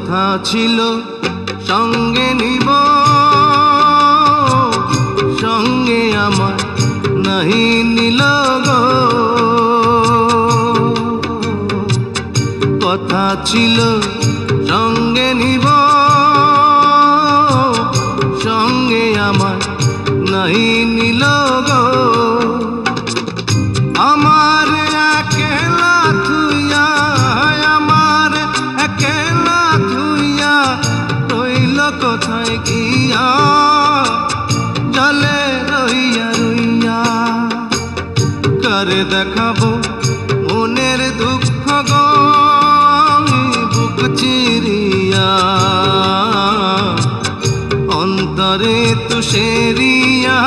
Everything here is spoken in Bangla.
কথা ছিল সঙ্গে নিব, সঙ্গে আমার নাহি নিল গো। কথা ছিল সঙ্গে নিব, সঙ্গে আমার নাহি নিল গো। আমার একলা থুইয়া, আমার একলা থুইয়া রইল কোথায় গিয়া, জলে রইয়া রইয়া। কারে দেখাবো মনের দুঃখ গো বুক চিরিয়া, অন্তরে তুষেরিয়া